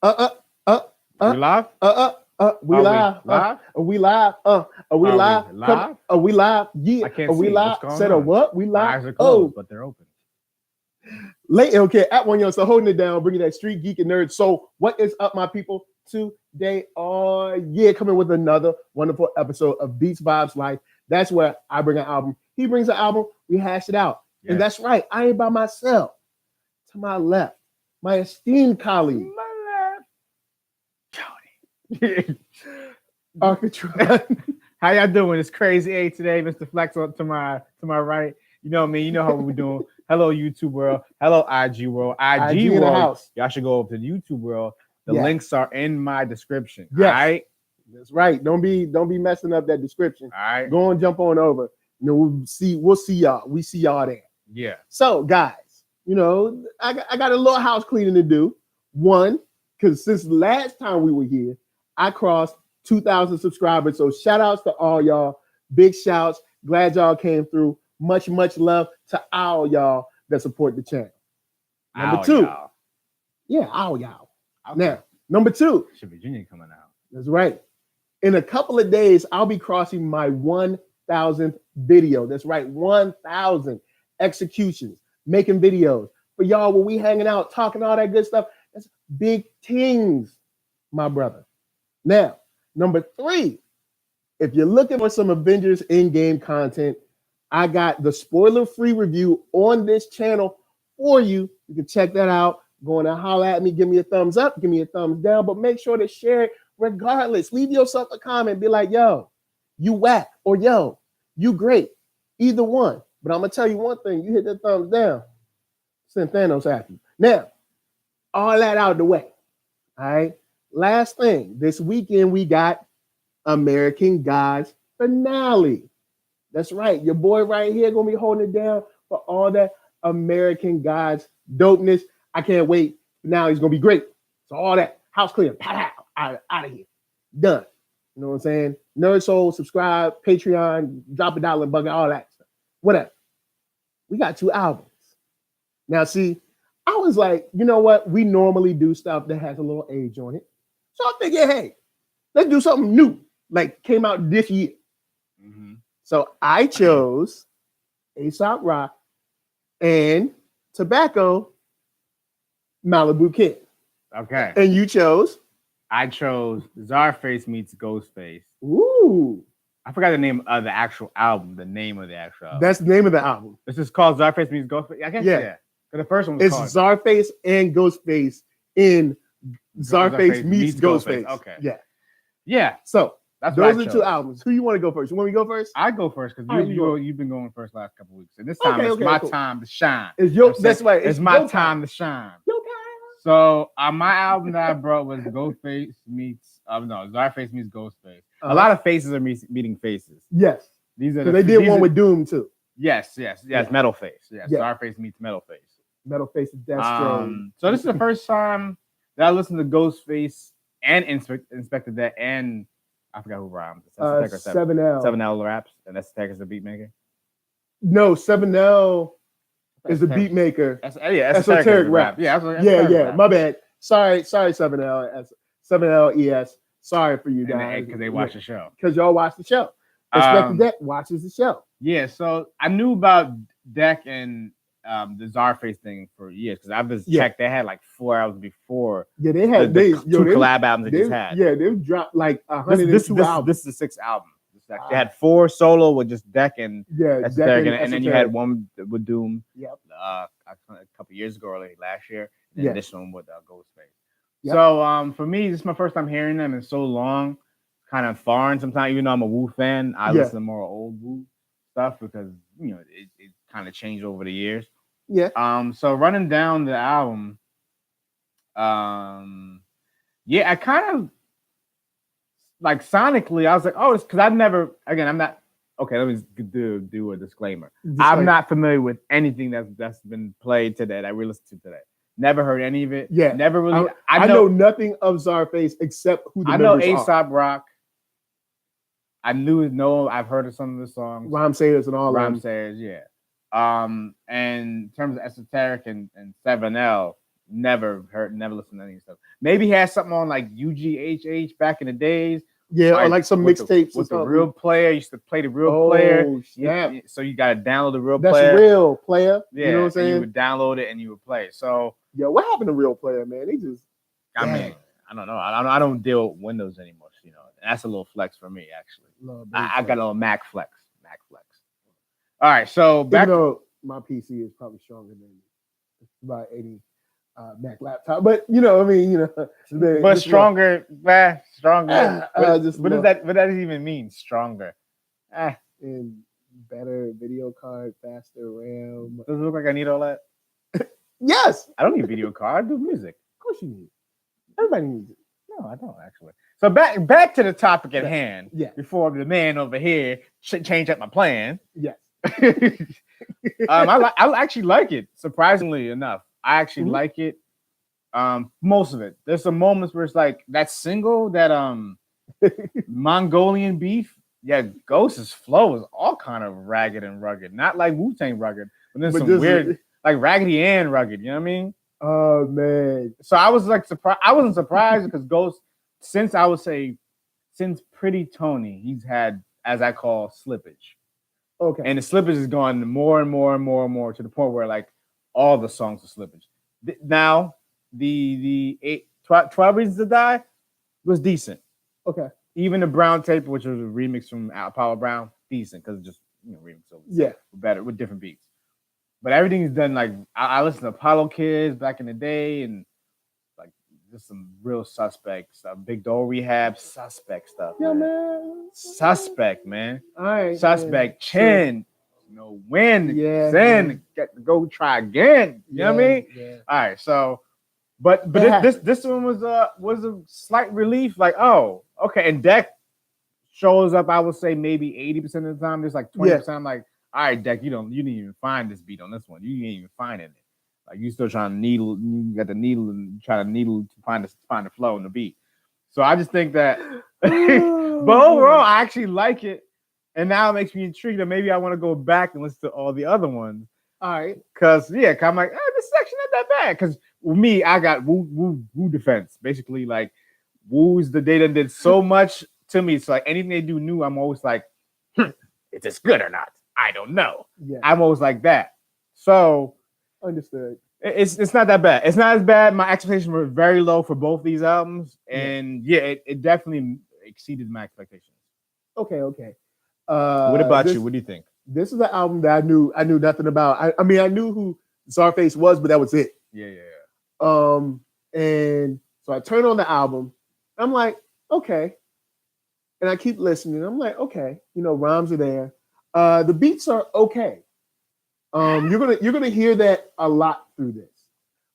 We live? We live. Live? We live. We live. Live? We live. Yeah. I can't We see. live. What's going Said on? a what? We My live. eyes are closed, but they're open. Late. Okay. At OneYoungsta, holding it down, bringing that street geek and nerd. So, what is up, my people? Today, coming with another wonderful episode of Beats Vibes Life. That's where I bring an album. He brings an album. We hash it out. Yes. And that's right. I ain't by myself. To my left, my esteemed colleague. Arckatron. How y'all doing? It's Crazy 8 today. Mr. Flex to my right. You know me. You know how we're doing. Hello, YouTube world. Hello, IG world. IG in the world. house. Y'all should go over to the YouTube world. The Yeah. links are in my description. Yes. All right. That's right. Don't be messing up that description. All right. Go and jump on over. You know, we'll see y'all. We see y'all there. Yeah. So, guys, you know, I got a little house cleaning to do. One, because since last time we were here, I crossed 2,000 subscribers. So shout outs to all y'all. Big shouts. Glad y'all came through. Much love to all y'all that support the channel. Number two. Y'all. Yeah, all y'all. Okay. Now, number two. Should be Junior coming out. That's right. In a couple of days, I'll be crossing my 1,000th video. That's right, 1,000 executions, making videos for y'all when we hanging out, talking all that good stuff. That's big things, my brother. Now, number three, if you're looking for some Avengers in-game content, I got the spoiler-free review on this channel for you. You can check that out. Go on and holler at me, give me a thumbs up, give me a thumbs down, but make sure to share it regardless. Leave yourself a comment. Be like, yo, you whack, or yo, you great. Either one. But I'm going to tell you one thing. You hit the thumbs down, send Thanos after you. Now, all that out of the way. All right. Last thing. This weekend, we got American Gods finale. That's right. Your boy right here going to be holding it down for all that American Gods dopeness. I can't wait. Now he's going to be great. So all that house clear, pow, out of here. Done. You know what I'm saying? NERDSoul, subscribe, Patreon, drop $1 bucket, all that stuff. Whatever. We got 2 albums. Now, see, I was like, you know what? We normally do stuff that has a little age on it. So I'm thinking, hey, let's do something new. Like came out this year. Mm-hmm. So I chose Aesop Rock and Tobacco Malibu Ken. Okay. And you chose? I chose Czarface Meets Ghostface. Ooh. I forgot the name of the actual album. The name of the actual album. That's the name of the album. This is called Czarface Meets Ghostface. I can't say that. The first one was it's called Czarface and Ghostface in Czarface Meets Ghostface. Okay. Yeah. Yeah. So that's those are 2 albums. Who you want to go first? You want me to go first? I go first because you've been going first last couple weeks. And this time it's my time to shine. That's right. It's my time to shine. So my album that I brought was Ghostface Meets Czarface Meets Ghostface. A lot of faces are meeting faces. Yes. These are they did one with Doom too. Yes. Metal Face. Yes. Yeah. Czarface Meets Metal Face. Metal Face is Deathstroke. So this is the first time that I listened to Ghostface and Inspector Deck and I forgot who rhymes. 7L. 7L raps, and that's Tech is the beat maker. No, 7L is the beat maker. Esoteric rap. Yeah, rap. My bad. Sorry, 7L. 7L ES. Sorry for you guys. Because they watch the show. Because y'all watch the show. Inspector Deck watches the show. Yeah, so I knew about Deck and the Czarface thing for years because I've just checked. They had like 4 hours before. Yeah, they had the 2 collab albums they just had. Yeah, they've dropped like 102 albums. This is the 6th album. They had 4 solo with just Deck and Esoteric, and then you had one with Doom. Yep. A couple years ago or late last year, and this one with Ghostface. Yep. So for me, this is my first time hearing them in so long. Kind of foreign sometimes, even though I'm a Wu fan. I listen to more old Wu stuff because it kind of changed over the years. Yeah. So running down the album, I kind of like sonically, I was like, oh, it's because I'm not okay. Let me do a disclaimer. I'm not familiar with anything that's been played today that we listened to today. Never heard any of it. Yeah. Never really. I know nothing of Czarface except who the members I know Aesop Rock. I've heard of some of the songs. Rhyme Sayers and all Rhyme Sayers, yeah. And in terms of Esoteric and 7L, never listened to any stuff. Maybe he had something on like UGHH back in the days. Yeah, or like some mixtapes with the real player. Used to play the real player. Yeah. So you got to download the real That's player. That's real player. Yeah, you know what I'm saying? You would download it and you would play. So yeah, what happened to real player, man? They just. I mean, I don't know. I don't deal with Windows anymore. You know, that's a little flex for me actually. I got a little Mac flex. All right, so back. Even though my PC is probably stronger than about any Mac laptop, but you know, I mean, you know, but stronger. What does that even mean? Stronger. And better video card, faster RAM. Does it look like I need all that? Yes. I don't need video card. I do music. Of course you need it. Everybody needs it. No, I don't actually. So back to the topic at hand. Yeah. Before the man over here should change up my plan. Yes. I actually like it. Surprisingly enough, I actually like it. Most of it. There's some moments where it's like that single, that Mongolian beef. Yeah, Ghost's flow is all kind of ragged and rugged. Not like Wu-Tang rugged, but there's some weird, like Raggedy Ann rugged. You know what I mean? Oh man. So I was like surprised. I wasn't surprised because Ghost, since Pretty Tony, he's had, as I call, slippage. Okay. And the slippage has gone more and more and more and more to the point where like all the songs are slippage. Now the 12 Reasons to Die was decent. Okay. Even the Brown Tape, which was a remix from Apollo Brown, decent because it's just remix. Yeah. Better with different beats. But everything is done like I listened to Apollo Kids back in the day and like just some real suspect stuff. Big Doll Rehab, suspect stuff. Yeah, man. Suspect, man. All right. Suspect, Chin. You know, win, send, go try again. You know what I mean? Yeah. All right, so but this one was a slight relief, like, oh, okay. And Deck shows up, I would say maybe 80% of the time. There's like 20%. I'm like, all right, Deck, you didn't even find this beat on this one. You didn't even find it. Like you still trying to needle, you got the needle and try to needle to find the flow in the beat. So I just think that but overall, I actually like it. And now it makes me intrigued that maybe I want to go back and listen to all the other ones. All right. Cause I'm like, this section not that bad. Cause with me, I got Wu defense. Basically, like Wu's the data did so much to me. So like anything they do new, I'm always like, is this good or not? I don't know. Yeah. I'm always like that. So understood. It's not that bad. It's not as bad. My expectations were very low for both these albums. And it definitely exceeded my expectations. Okay. What about you? What do you think? This is an album that I knew nothing about. I mean, I knew who Czarface was, but that was it. Yeah. And so I turn on the album. I'm like, okay. And I keep listening. I'm like, okay, rhymes are there. The beats are okay. You're gonna hear that a lot through this.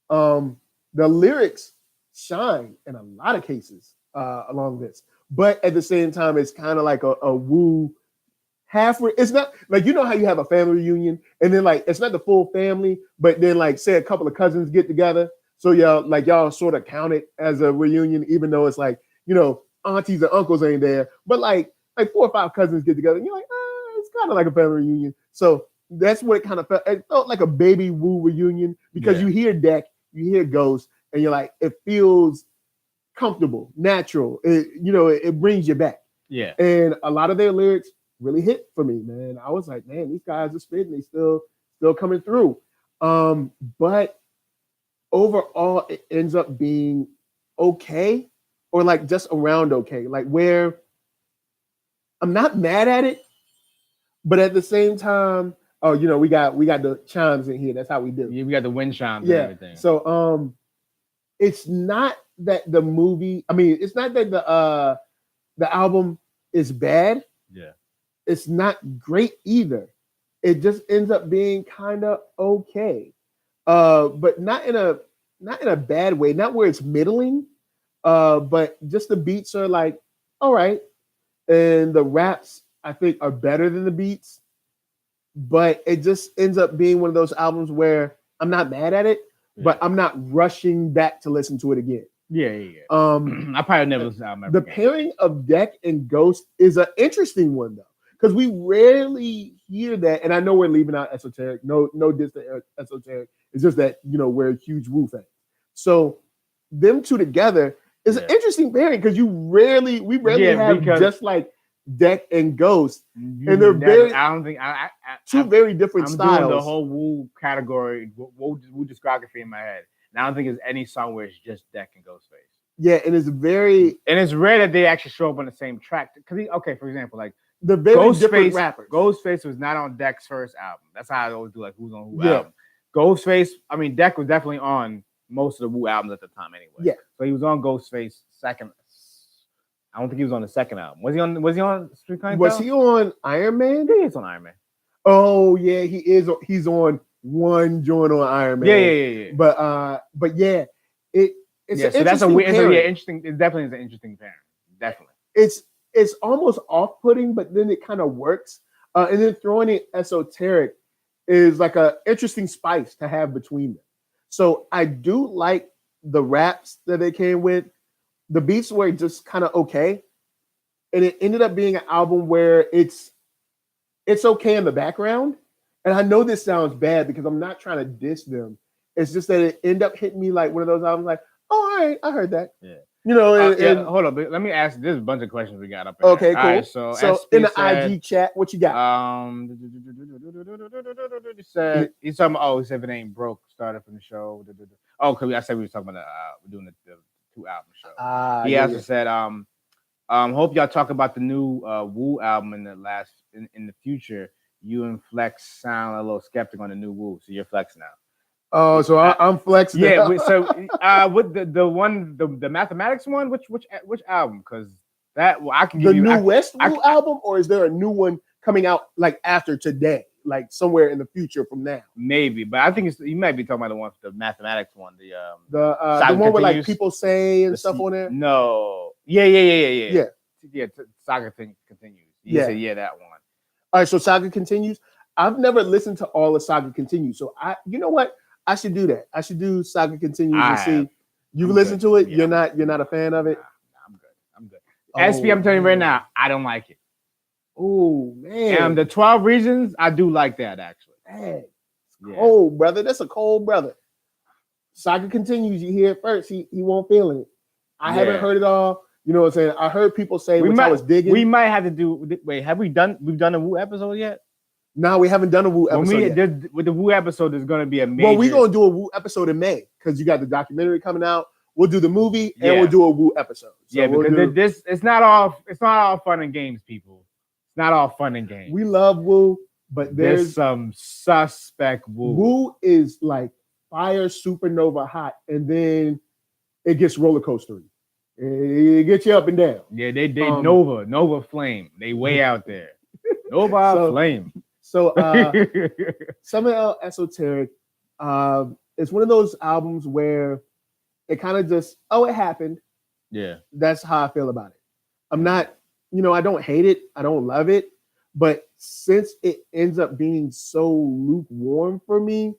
The lyrics shine in a lot of cases along this, but at the same time, it's kind of like a Wu halfway. It's not like how you have a family reunion, and then like it's not the full family, but then like say a couple of cousins get together, so y'all sort of count it as a reunion, even though it's like aunties and uncles ain't there, but like 4 or 5 cousins get together, and you're like, it's kind of like a family reunion. So that's what it kind of felt. It felt like a baby Wu reunion because you hear Deck, you hear Ghost, and you're like, it feels comfortable, natural. It brings you back. Yeah. And a lot of their lyrics really hit for me, man. I was like, man, these guys are spitting. They still coming through. But overall, it ends up being okay, or like just around okay, like where I'm not mad at it, but at the same time, we got the chimes in here. That's how we do. Yeah, we got the wind chimes and everything. So it's not that the movie, it's not that the album is bad. Yeah. It's not great either. It just ends up being kind of okay. But not in a bad way, not where it's middling. But just the beats are like, all right. And the raps, I think, are better than the beats. But it just ends up being one of those albums where I'm not mad at it, but I'm not rushing back to listen to it again. Yeah. I probably never listened to the album ever again. Pairing of Deck and Ghost is an interesting one, though, because we rarely hear that. And I know we're leaving out esoteric. No diss to esoteric. It's just that we're huge Wu fans. So them two together is an interesting pairing because we rarely have just like Deck and Ghost, and they're very. I don't think two very different styles. I'm doing the whole Wu category, Wu discography in my head, and I don't think there's any song where it's just Deck and Ghostface. Yeah, and it's rare that they actually show up on the same track. Because for example, like the very different rappers. Ghostface was not on Deck's first album. That's how I always do like who's on who album. Ghostface, Deck was definitely on most of the Wu albums at the time anyway. Yeah. So he was on Ghostface second. I don't think he was on the second album. Was he on Street Clientele? Was he on Iron Man? Yeah, he's on Iron Man. Oh yeah, he is. He's on one joint on Iron Man. Yeah. But yeah, it's so that's interesting. It definitely is an interesting pairing. Definitely. It's almost off-putting, but then it kind of works. And then throwing in esoteric is like an interesting spice to have between them. So I do like the raps that they came with. The beats were just kind of okay. And it ended up being an album where it's okay in the background. And I know this sounds bad because I'm not trying to diss them. It's just that it ended up hitting me like one of those albums like, oh, all right, I heard that. Yeah. You know, and hold on, let me ask. There's a bunch of questions we got up. Okay, cool. Right, so in the IG chat, what you got? He said he said if it ain't broke, started from the show. Oh, because I said we were talking about we're doing the 2 album show. He also said hope y'all talk about the new Wu album in the future. You and Flex sound a little skeptic on the new Wu, so you're Flex now. Oh, so I'm flexing. Yeah. So with the mathematics one, which album? Because I can give you the new West Wu album, or is there a new one coming out like after today, like somewhere in the future from now? Maybe, but I think you might be talking about the mathematics one, the one where like people say and stuff on there. No, yeah. Saga thing continues. You said that one. All right, so Saga Continues. I've never listened to all of Saga Continues, so you know what? I should do that. I should do Saga Continues and see. You've listened to it. Yeah. You're not a fan of it. Nah, I'm good. SP, I'm telling you right now, I don't like it. Oh man. The 12 Reasons, I do like that actually. Dang. Cold, brother. That's a cold brother. Saga Continues. You hear it first. He won't feel it. I haven't heard it all. You know what I'm saying? I heard people say I was digging. We might have to do. Wait, we've done a Wu episode yet? No, we haven't done a Wu episode yet. With the Wu episode, there's going to be a major. Well, we're going to do a Wu episode in May because you got the documentary coming out. We'll do the movie and we'll do a Wu episode. So because it's not all fun and games, people. It's not all fun and games. We love Wu, but there's some suspect Wu. Wu is like fire supernova hot, and then it gets roller coastery. It gets you up and down. Yeah, they Nova Flame. They way out there. Nova Flame. So Summer L Esoteric, it's one of those albums where it kind of just, it happened. Yeah. That's how I feel about it. I'm not, I don't hate it. I don't love it. But since it ends up being so lukewarm for me,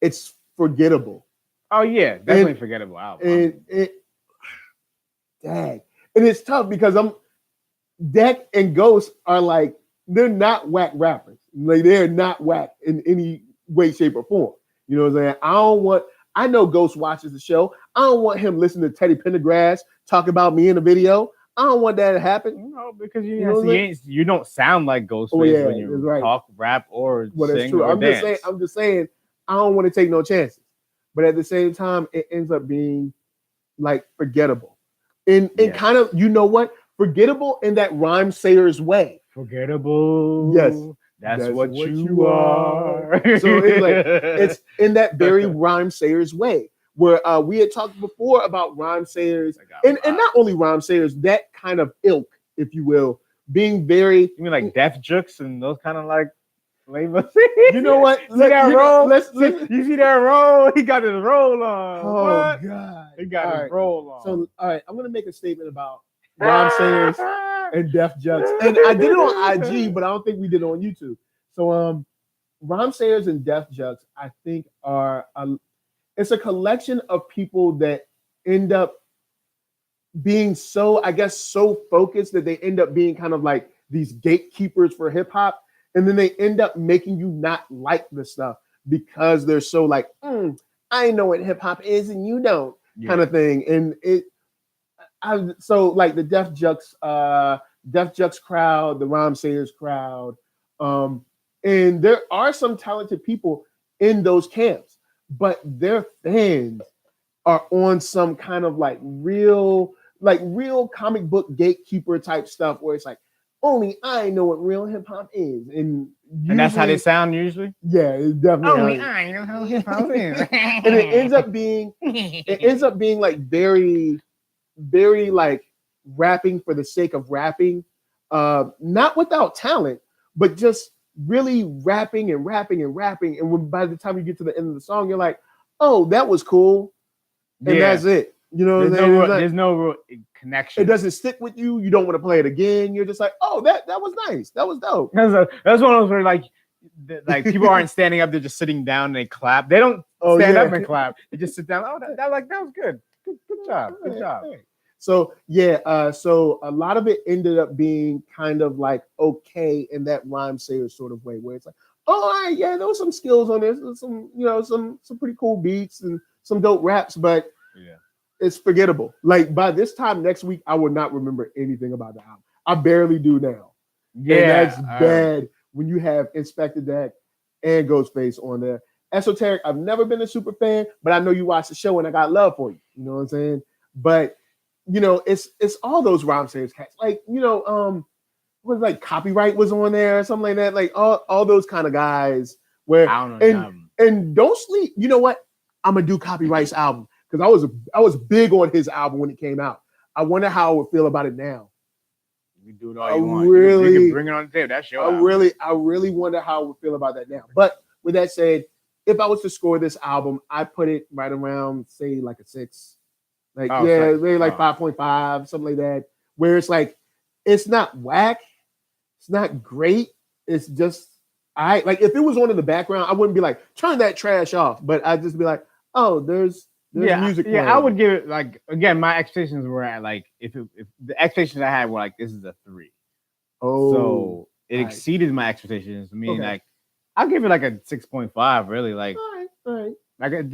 it's forgettable. Oh, yeah. Definitely forgettable album. And it's tough because Deck and Ghost are like, they're not whack rappers. Like they're not whack in any way, shape, or form. You know what I'm saying? I know Ghost watches the show. I don't want him listening to Teddy Pendergrass talk about me in the video. I don't want that to happen. No, because you don't sound like Ghostface when you talk, rap, or sing true. or dance. I'm just saying I don't want to take no chances. But at the same time, it ends up being like forgettable. And kind of, forgettable in that rhyme sayer's way. Forgettable. Yes. That's what you are. So it's in that very rhyme sayer's way where we had talked before about rhyme sayers and not only rhyme sayers, that kind of ilk, if you will, being very. You mean like Def Jux and those kind of like flavors? You know what? You see that roll? He got his roll on. Oh, what? God. He got his roll on. So, all right, I'm going to make a statement about rhyme sayers and Def Jux. And I did it on IG, but I don't think we did it on YouTube. So rhyme sayers and Def Jux, I think it's a collection of people that end up being so focused that they end up being kind of like these gatekeepers for hip hop. And then they end up making you not like the stuff because they're so like, I know what hip hop is and you don't kind of thing. And so like the Def Jux crowd, the Rhyme Sayers crowd, and there are some talented people in those camps, but their fans are on some kind of like real comic book gatekeeper type stuff where it's like, only I know what real hip hop is, and that's how they sound usually. Yeah, it's definitely only I know how hip hop is, and it ends up being like very, very like rapping for the sake of rapping, not without talent, but just really rapping and rapping and rapping. And when by the time you get to the end of the song, you're like, oh, that was cool, and that's it. You know, there's no real connection. It doesn't stick with you. You don't want to play it again. You're just like, oh, that was nice. That was dope. That's one of those where like people aren't standing up. They're just sitting down and they clap. They don't stand up and clap. They just sit down. Oh, that was good. Good job. Good job. So yeah, so a lot of it ended up being kind of like okay in that Rhyme Sayer sort of way, where it's like, oh, all right, yeah, there was some skills on this, some some pretty cool beats and some dope raps, but it's forgettable. Like by this time next week, I will not remember anything about the album. I barely do now. Yeah, and that's bad when you have Inspector Deck and Ghostface on there. Esoteric, I've never been a super fan, but I know you watched the show and I got love for you. You know what I'm saying? But it's all those Rhyme Sayers cats. Like, was like Copyright was on there or something like that. Like all those kind of guys where I don't know, and don't sleep. You know what? I'm gonna do Copyright's album because I was big on his album when it came out. I wonder how I would feel about it now. You do it all you want. You can bring it on the table. That's your album. I really wonder how I would feel about that now. But with that said, if I was to score this album, I put it right around, say, like a 6. Like, maybe like 5.5, something like that. Where it's like, it's not whack, it's not great, it's just like if it was on in the background, I wouldn't be like, turn that trash off. But I'd just be like, oh, there's music. Yeah, I would give it like, again, my expectations were at like, if the expectations I had were like, this is a 3. Oh, so it exceeded my expectations. I mean, like, I'll give it like a 6.5, really. Like, all right. Like, it's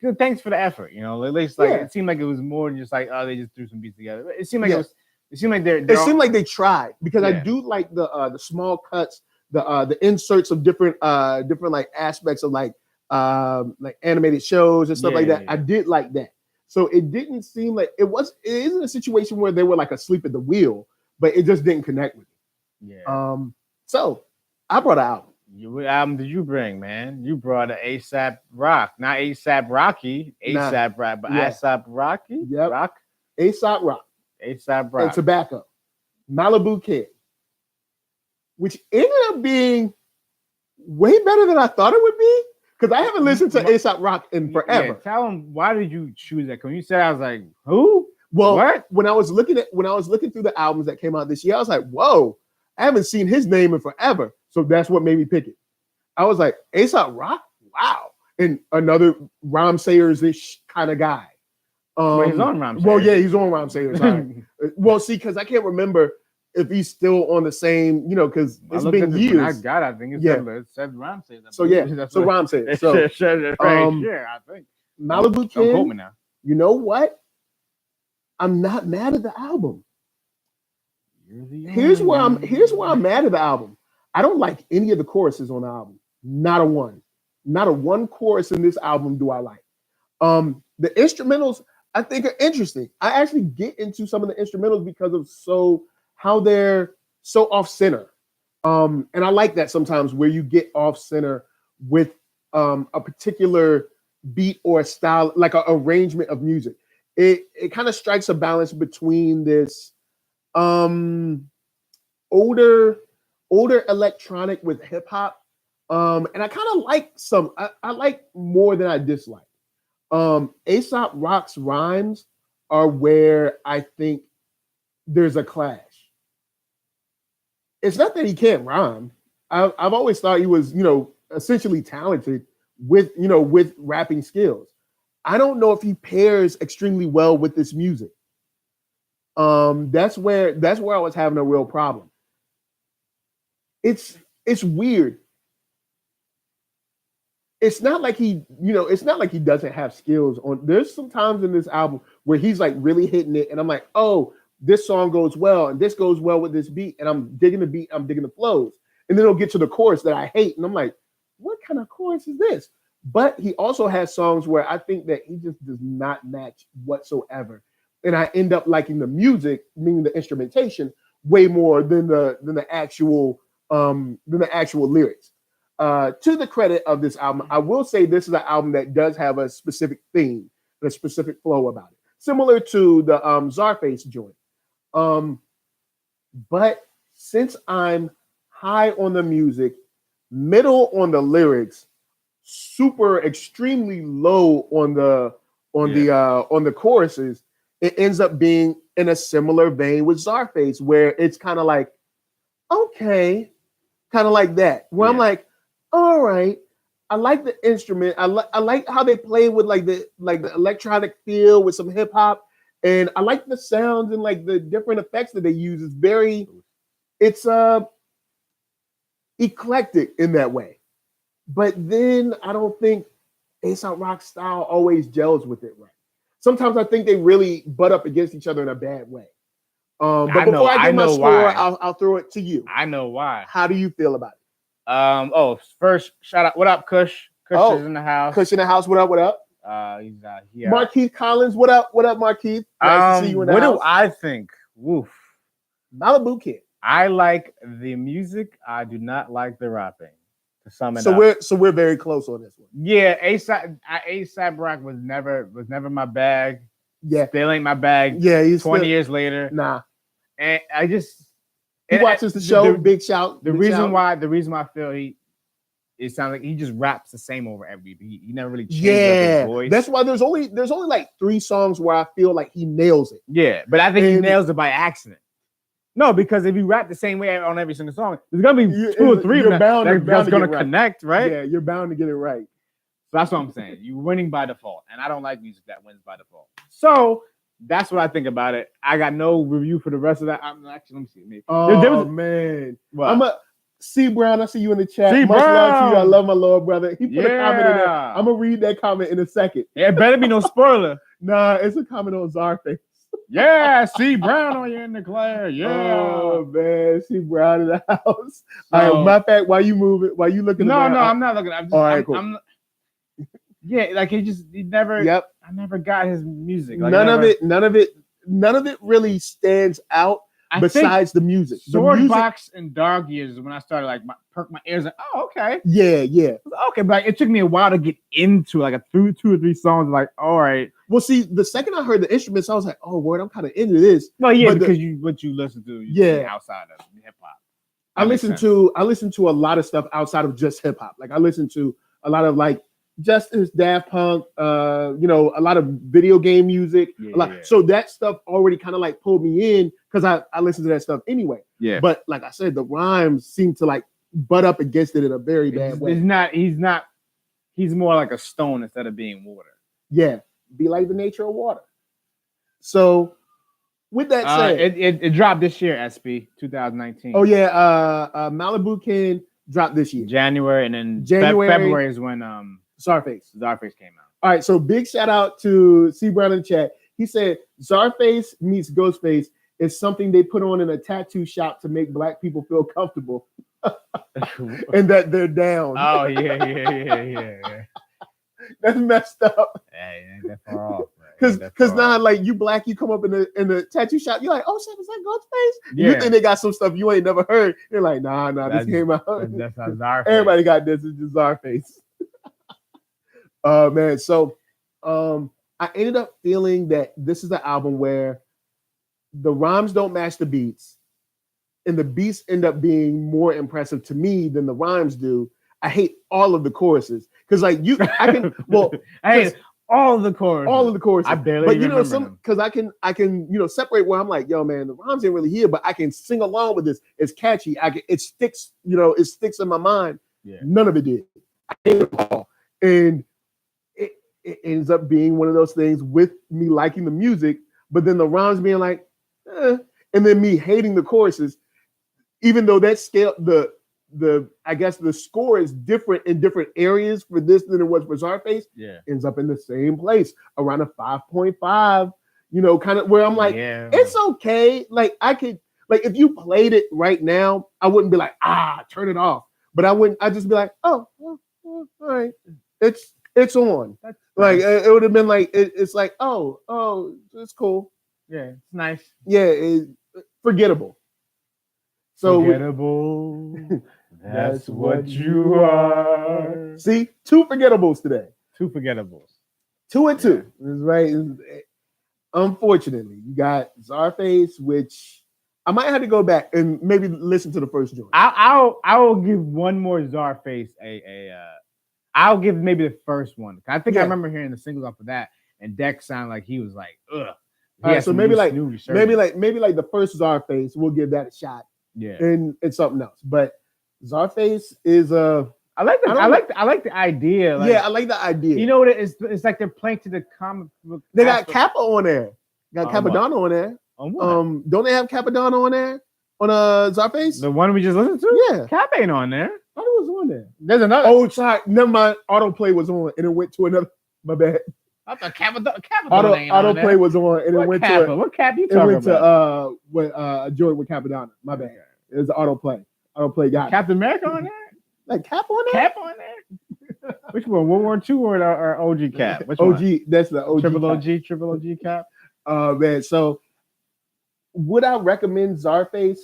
good. Thanks for the effort. You know, at least like it seemed like it was more than just like, oh, they just threw some beats together. It seemed like it was. It seemed like it seemed like they tried, because I do like the small cuts, the inserts of different like aspects of like animated shows and stuff like that. I did like that. So it didn't seem like it isn't a situation where they were like asleep at the wheel, but it just didn't connect with me. Yeah. So I brought an album. What album did you bring, man? You brought an Aesop Rock, not Aesop Rocky, Aesop Rock, but Aesop Rocky. Yep. Rock. Aesop Rock. Aesop Rock. And Tobacco. Malibu Ken. Which ended up being way better than I thought it would be, because I haven't listened to Aesop Rock in forever. Yeah, tell them, why did you choose that? When you said, I was like, who? Well, what? When I was looking through the albums that came out this year, I was like, whoa, I haven't seen his name in forever. So that's what made me pick it. I was like, Aesop Rock? Wow. And another Rhyme Sayers-ish kind of guy. Well, he's on Rhyme Sayers. Well, yeah, he's on Rhyme Sayers. Well, see, because I can't remember if he's still on the same, because it's been years. I think it said Rhyme Sayers. So so Rhyme Sayers. So I think. Malibu Ken, now. You know what? I'm not mad at the album. Here's why I'm mad at the album. I don't like any of the choruses on the album. Not a one chorus in this album do I like. The instrumentals I think are interesting. I actually get into some of the instrumentals because of how they're so off center. And I like that sometimes, where you get off center with a particular beat or a style, like an arrangement of music. It kind of strikes a balance between this older electronic with hip hop, and I kind of like I like more than I dislike. Aesop Rock's rhymes are where I think there's a clash. It's not that he can't rhyme. I've always thought he was, essentially talented with rapping skills. I don't know if he pairs extremely well with this music. That's where I was having a real problem. It's weird. it's not like he, it's not like he doesn't have skills on. There's some times in this album where he's like really hitting it, and I'm like, oh, this song goes well, and this goes well with this beat, and I'm digging the beat, I'm digging the flows, and then it'll get to the chorus that I hate, and I'm like, what kind of chorus is this? But he also has songs where I think that he just does not match whatsoever, and I end up liking the music, meaning the instrumentation, way more than the actual lyrics. To the credit of this album, I will say this is an album that does have a specific theme, a specific flow about it, similar to the Czarface joint. But since I'm high on the music, middle on the lyrics, super extremely low on the choruses, it ends up being in a similar vein with Czarface, where it's kind of like, okay, kind of like that, where I'm like, all right, I like the instrument. I like how they play with like the electronic feel with some hip hop, and I like the sounds and like the different effects that they use. It's eclectic in that way. But then I don't think Aesop Rock style always gels with it right. Sometimes I think they really butt up against each other in a bad way. But before I give my score, I'll throw it to you. I know why. How do you feel about it? First shout out. What up, Kush? Kush is in the house. Kush in the house. What up? What up? He's here. Markeith Collins. What up? What up, Markeith? Nice to see you in the house. What do I think? Woof. Malibu Ken. I like the music. I do not like the rapping. To sum it up. So we're very close on this one. Yeah, Aesop Rock was never my bag. Yeah, still ain't my bag. Yeah, he's 20 years later. Nah, and I just. He watches the show. Big shout. The reason why I feel it sounds like he just raps the same over every beat. He never really changes his voice. That's why there's only like 3 songs where I feel like he nails it. Yeah, but I think he nails it by accident. No, because if you rap the same way on every single song, there's gonna be 2 or 3 that's gonna connect, right? Yeah, you're bound to get it right. So that's what I'm saying. You're winning by default, and I don't like music that wins by default. So that's what I think about it. I got no review for the rest of that. Actually, let me see. Maybe. Oh man, what? I'm a C Brown. I see you in the chat. C Much Brown. love to you. I love my little brother. He put a comment in there. I'm gonna read that comment in a second. Yeah, it better be no spoiler. Nah, it's a comment on Czarface. Yeah, C Brown on you in the Claire. Yeah. Oh man, C Brown in the house. All right, matter of fact, why you moving? Why you looking? No, I'm not looking. I'm just, all right, cool. Yeah, like he never. Yep. I never got his music. Like, none of it really stands out. Besides the music, Swordbox and Dog Years is when I started perk my ears. Like, oh, okay. Yeah. Okay, but it took me a while to get into like two or three songs. Like, all right. Well, see, the second I heard the instruments, I was like, oh, word, I'm kind of into this. Well, yeah, because what you listen to, outside of hip hop. I listen to a lot of stuff outside of just hip hop. Like I listen to a lot of like Justice, Daft Punk, a lot of video game music. So that stuff already kind of like pulled me in because I listen to that stuff anyway. Yeah. But like I said, the rhymes seem to like butt up against it in a very bad way. He's more like a stone instead of being water. Yeah. Be like the nature of water. So with that said, it dropped this year, SB 2019. Oh yeah, Malibu Ken dropped this year. January, and then February is when Czarface came out. All right, so big shout out to C Brown in the chat. He said Czarface Meets Ghostface is something they put on in a tattoo shop to make black people feel comfortable and that they're down. Oh yeah. That's messed up. Hey, ain't that far off. Because now, like, you black, you come up in the tattoo shop, you're like, oh shit, is that Ghostface? Yeah. You think they got some stuff you ain't never heard. You're like, nah, this came out. That's Czarface. Everybody got this. It's just Czarface. Man, so I ended up feeling that this is an album where the rhymes don't match the beats, and the beats end up being more impressive to me than the rhymes do. I hate all of the choruses because, like, I hate all of the choruses. I barely remember them because I can separate where I'm like, yo, man, the rhymes ain't really here, but I can sing along with this. It's catchy. It sticks. It sticks in my mind. Yeah. None of it did. I hate it all, and it ends up being one of those things with me liking the music, but then the rhymes being like, and then me hating the choruses, even though that scale I guess the score is different in different areas for this than it was for Czarface. Yeah. Ends up in the same place, around a 5.5, kind of where I'm like, it's okay. Like I could, like if you played it right now, I wouldn't be like, turn it off. But I'd just be like, oh, well, all right. It's on. That's like nice. It would have been like it's like, oh, it's cool. Yeah, it's nice. Yeah, it's forgettable. So forgettable. That's what you are. See, 2 forgettables today. 2 forgettables. 2 and 2. That's right. Unfortunately, you got Czarface, which I might have to go back and maybe listen to the first joint. I will give one more Czarface I'll give maybe the first one. I think I remember hearing the singles off of that, and Dex sounded like he was like, ugh. All right, so maybe like the first Czarface, we'll give that a shot. Yeah, and something else. But Czarface is I like the idea. Like, I like the idea. You know what it is? It's like they're playing to the comic book. They got Kappa on there. Got Capadonna on there. Don't they have Capadonna on there on Czarface? The one we just listened to? Yeah, Cap ain't on there. I thought it was on there. There's another. Oh, sorry. Never mind. Autoplay was on, and it went to another. My bad. I thought Capadonna Autoplay was on, and it went to what Cap you talking about? It went to joint with Capadonna. My bad. It was Autoplay. Autoplay got Captain America on there. Like Cap on there? Cap on there? Which one? World War II or OG Cap? Which OG, one? That's the OG. Triple OG Cap. Man, so would I recommend Czarface?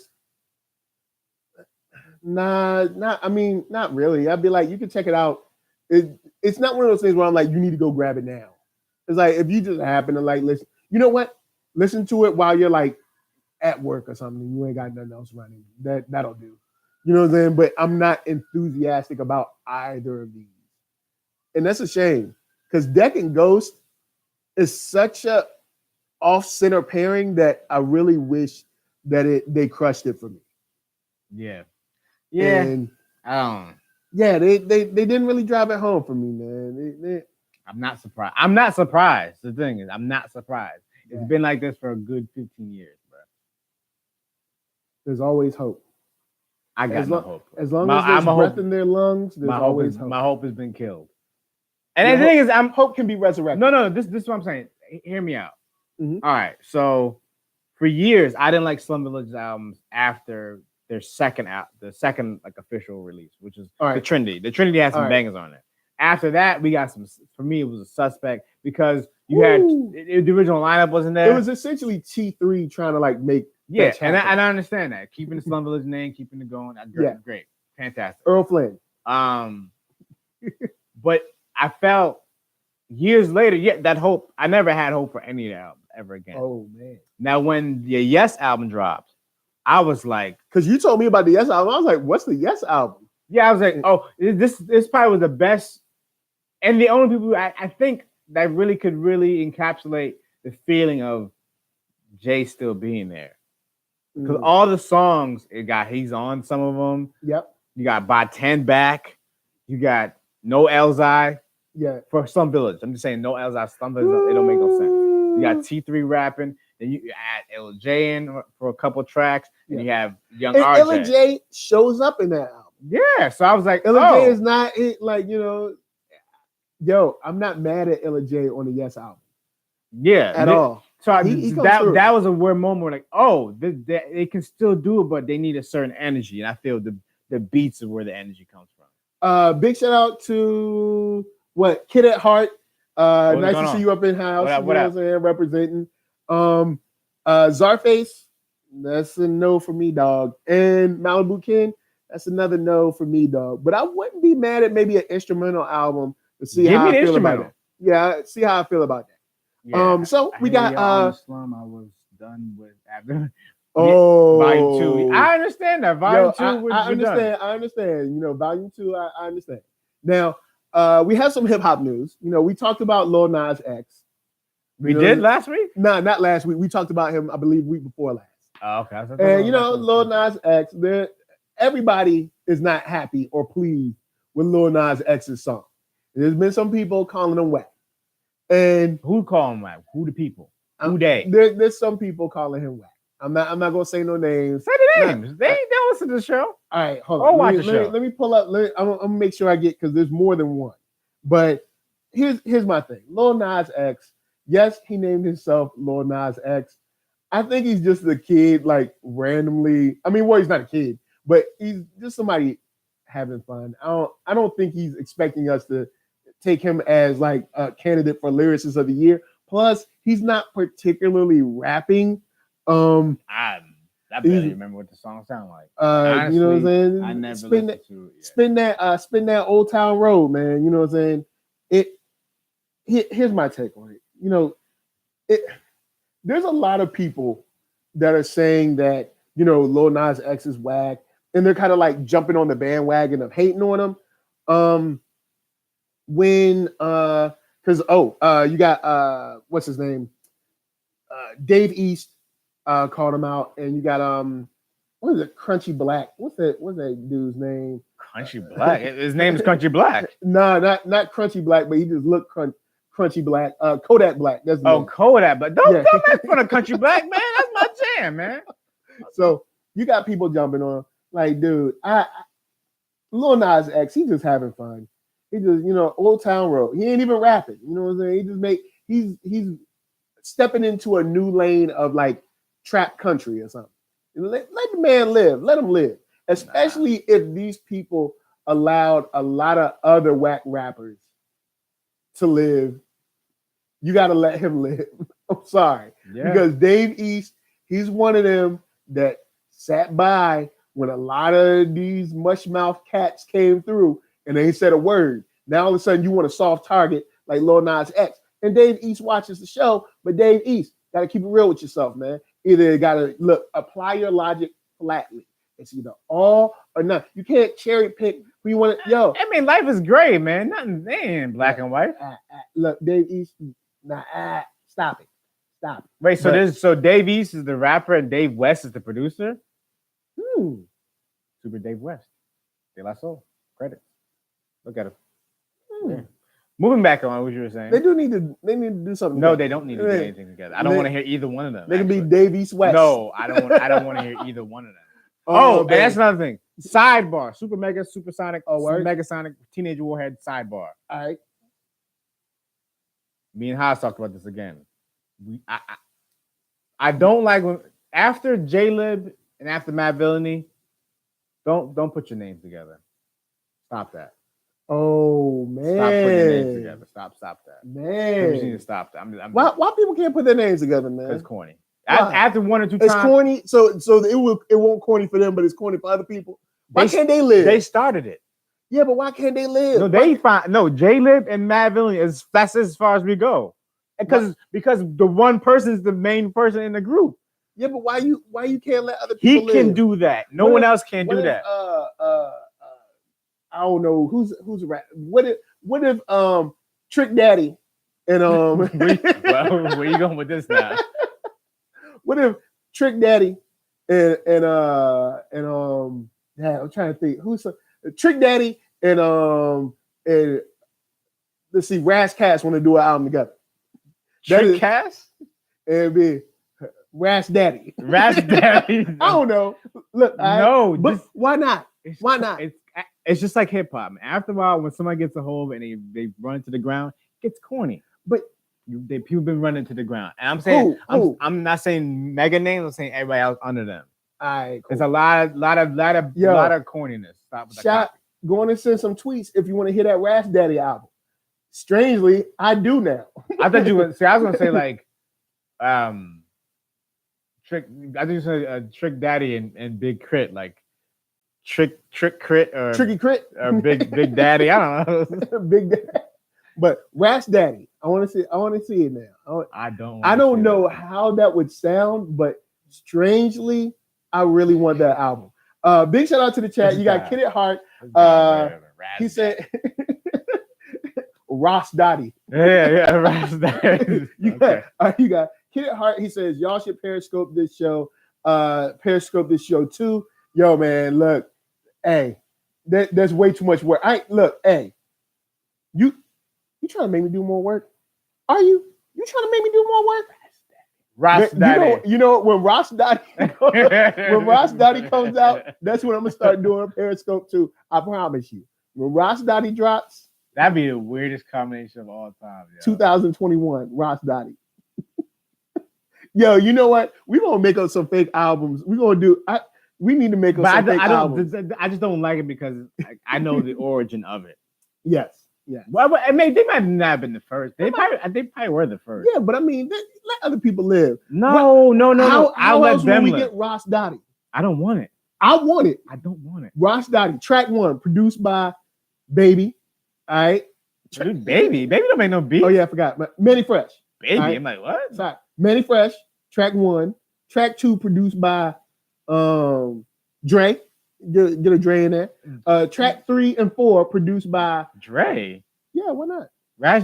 Nah, not really. I'd be like, you can check it out. It's not one of those things where I'm like, you need to go grab it now. It's like if you just happen to like listen, you know what? Listen to it while you're like at work or something. You ain't got nothing else running. That'll do. You know what I'm saying? But I'm not enthusiastic about either of these. And that's a shame. Because Deck and Ghost is such a off-center pairing that I really wish that they crushed it for me. Yeah. Yeah. And, they didn't really drive it home for me, man. I'm not surprised. I'm not surprised. The thing is, I'm not surprised. It's been like this for a good 15 years, bro. There's always hope. I got no hope. As long as there's breath in their lungs, there's always hope. My hope has been killed. And the thing is, hope can be resurrected. No, this is what I'm saying. Hear me out. Mm-hmm. All right. So for years, I didn't like Slum Village's albums after their second like official release, which is the Trinity. The Trinity has some bangers on it. After that, we got some. For me, it was a suspect because you had the original lineup wasn't there. It was essentially T3 trying to like make. Yeah, and I understand that. Keeping the Slum Village name, keeping it going. Great, fantastic. Earl Flynn. But I felt years later, that hope. I never had hope for any of the albums ever again. Oh man! Now when the Yes album dropped, I was like, because you told me about the Yes album, I was like, what's the Yes album? Yeah, I was like, oh, this probably was the best, and the only people I think that really could encapsulate the feeling of Jay still being there. Because all the songs, he's on some of them. Yep. You got By 10 Back. You got No Elzai. Yeah. For Slum Village. I'm just saying No Elzai, Slum Village, it don't make no sense. You got T3 rapping. Then you add LJ in for a couple tracks. And you have Young RJ. LJ shows up in that album. Yeah. So I was like, LJ is not it, like, I'm not mad at LJ on the Yes album. Yeah. At all. So that was a weird moment where like, they can still do it, but they need a certain energy. And I feel the beats are where the energy comes from. Big shout out to Kid at Heart. Nice to see you up in house. What up? Representing. Czarface, that's a no for me, dog. And Malibu Ken, that's another no for me, dog. But I wouldn't be mad at maybe an instrumental album to see how I feel about it. Yeah, see how I feel about that. Yeah, so we got Slum. I was done with after Volume 2. I understand that Volume 2. I understand. Volume 2. I understand. Now we have some hip hop news. We talked about Lil Nas X. We did last week? No, not last week. We talked about him, I believe, week before last. Oh, okay. And Lil Nas X. Everybody is not happy or pleased with Lil Nas X's song. There's been some people calling him whack. And who call him whack? Who the people? Who they? There's some people calling him whack. I'm not gonna say no names. Say the names. They don't listen to the show. All right, hold on. Watch the show. Let me pull up. I'm gonna make sure I get, because there's more than one. But here's my thing. Lil Nas X. Yes, he named himself Lil Nas X. I think he's just a kid, like randomly. I mean, well, he's not a kid, but he's just somebody having fun. I don't think he's expecting us to take him as like a candidate for lyricist of the year. Plus, he's not particularly rapping. I barely remember what the song sound like. Honestly, you know what I'm saying? I never listened to it yet. Spin that Old Town Road, man. You know what I'm saying? Here's my take on it. You know, there's a lot of people that are saying that, you know, Lil Nas X is whack, and they're kind of like jumping on the bandwagon of hating on him. You got what's his name? Dave East called him out, and you got what is it? Crunchy Black. What's that dude's name? Crunchy Black. His name is Crunchy Black. No, not Crunchy Black, but he just looked Crunchy Black. Kodak Black. That's the name. Kodak. But don't make fun of Country Black, man. That's my jam, man. So you got people jumping on, like, dude, Lil Nas X, he's just having fun. He just, you know, Old Town Road. He ain't even rapping. You know what I'm saying? He's stepping into a new lane of like trap country or something. Let the man live. Let him live. Especially if these people allowed a lot of other whack rappers to live. You got to let him live. I'm sorry. Yeah. Because Dave East, he's one of them that sat by when a lot of these mush mouth cats came through and they ain't said a word. Now all of a sudden you want a soft target like Lil Nas X. And Dave East watches the show, but Dave East, got to keep it real with yourself, man. Either got to apply your logic flatly. It's either all or none. You can't cherry pick who you want to. Yo, I mean, life is gray, man. Nothing ain't black and white. Look, Dave East. Stop it. Wait, so Dave East is the rapper and Dave West is the producer? Super Dave West. De La Soul. Credits. Look at him. Yeah. Moving back on what you were saying. They need to do something. No, they don't need to do anything together. I don't want to hear either one of them. They can be Dave East West. No, I don't want to hear either one of them. And that's another thing. Sidebar. Super Mega, Supersonic, Super Mega Sonic, Teenage Warhead, sidebar. All right. Me and Haas talked about this again. I don't like when after J-Lib and after Matt Villainy, don't put your names together. Stop that. Oh man! Stop putting your names together. Stop that. Man, you need to stop that. Why people can't put their names together, man? It's corny. After one or two times, it's corny. So it won't corny for them, but it's corny for other people. Why can't they live? They started it. Yeah, but why can't they live? No, J-Lib and Matt Villainy that's as far as we go. Because the one person is the main person in the group. Yeah, but why you can't let other people live? He can do that. No one else can do that. I don't know who's rap. What if Trick Daddy and where you going with this now? What if Trick Daddy and I'm trying to think who's Trick Daddy and let's see, Ras Kass want to do an album together. Trick Cass? It'd be Ras Daddy. Ras Daddy. I don't know. Look, but why not? Why not? It's just like hip hop. After a while, when somebody gets a hold and they run to the ground, it gets corny. But people been running to the ground. And I'm saying, I'm not saying mega names. I'm saying everybody else under them. All right, cool. There's a lot of corniness. Stop with that. Go on and send some tweets if you want to hear that Ras Daddy album. Strangely, I do now. I thought you would say. I was gonna say like, Trick. I think you said Trick Daddy and Big Crit, like Trick Crit or Tricky Crit or Big Daddy. I don't know. Big Daddy. But Ras Daddy, I want to see it now. I don't know how that would sound, but strangely, I really want that album. Big shout out to the chat. You got Kid at Heart. He said Ross Dottie. Yeah, Ross Dottie. You got Kid at Heart. He says y'all should Periscope this show. Periscope this show too. Yo, man, look, hey, that's way too much work. Hey, you trying to make me do more work? Are you? You trying to make me do more work? Ross Daddy. You know when Ross Daddy comes out, that's when I'm gonna start doing a Periscope too. I promise you. When Ross Daddy drops, that'd be the weirdest combination of all time. Yo. 2021, Ross Daddy. Yo, you know what? We're gonna make up some fake albums. We're gonna do. We need to make up some fake albums. I just don't like it because I know the origin of it. Yes. Yeah. Well, I mean, they might not have been the first. They probably were the first. Yeah, but I mean, let other people live. No. How else will we get Ross Dottie? I don't want it. I want it. I don't want it. Ross Dottie, track 1, produced by Baby. All right. Dude, Baby don't make no beat. Oh yeah, I forgot. Manny Fresh. Baby, right. I'm like, what? Sorry. Manny Fresh, track 1. Track 2 produced by Dre. Get a Dre in there. Track 3 and 4 produced by Dre. Yeah, why not? Rash